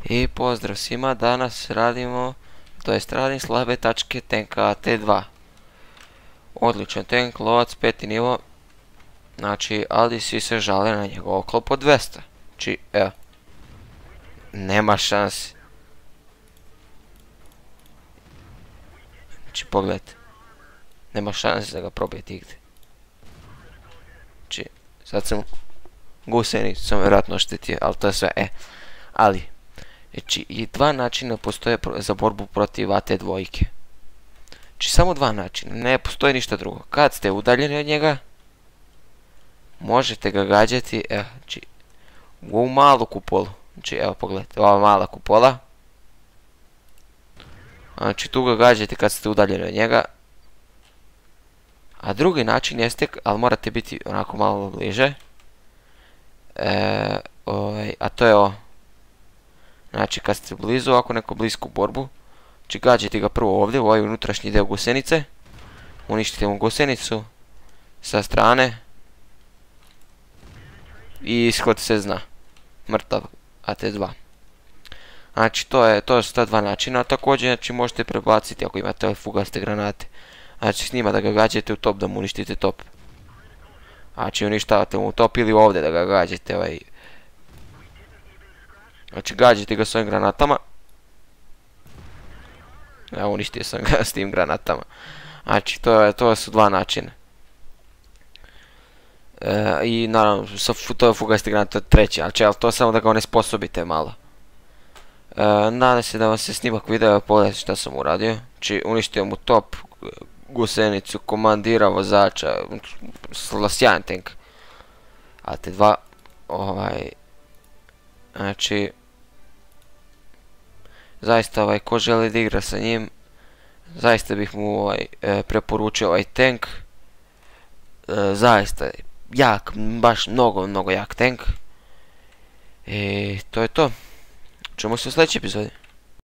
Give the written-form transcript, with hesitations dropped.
I pozdrav svima, danas radimo, radim slabe tačke tenka AT2. Odličan tank, lovac, 5. nivo. Znači, ali svi se žale na njegov oklop od 200. Znači, evo. Nema šansi. Znači, pogledajte. Nema šansi da ga probijete igde. Znači, sad sam gusenicom vjerojatno oštetio, ali to je sve, Ali, znači, i dva načina postoje za borbu protiv AT2. Znači, samo dva načina, ne postoji ništa drugo. Kad ste udaljeni od njega, možete ga gađati, evo, znači, u ovu malu kupolu. Znači, evo, pogledajte, ova mala kupola. Znači, tu ga gađate kad ste udaljeni od njega. A drugi način jeste, ali morate biti onako malo bliže. A to je ovo. Znači, kad ste blizu, ovako neku blisku borbu. Znači, gađate ga prvo ovdje, u ovaj unutrašnji deo gusenice. Uništite mu gusenicu. Sa strane. I ishod se zna. Mrtav AT2. Znači, to su ta dva načina. Također, znači, možete prebaciti ako imate ove fugaste granate. Znači, s njima da ga gađate u top, da mu uništite top. Znači, uništavate mu top ili ovdje da ga gađate, Znači, gađate ga s ovim granatama. Evo, uništio sam ga s tim granatama. Znači, to su dva načina. I naravno, to je fugaste granate od treće, ali to samo da ga onesposobite malo. Nadam se da vam se snimak videa, pogledajte šta sam uradio. Znači, uništio mu top, gusenicu, komandira vozača, sjajan tank. AT2, znači, zaista ko želi da igra sa njim, zaista bih mu preporučio ovaj tank. Zaista jak, baš mnogo jak tank. I to je to. Čujemo se u sljedećoj epizodi.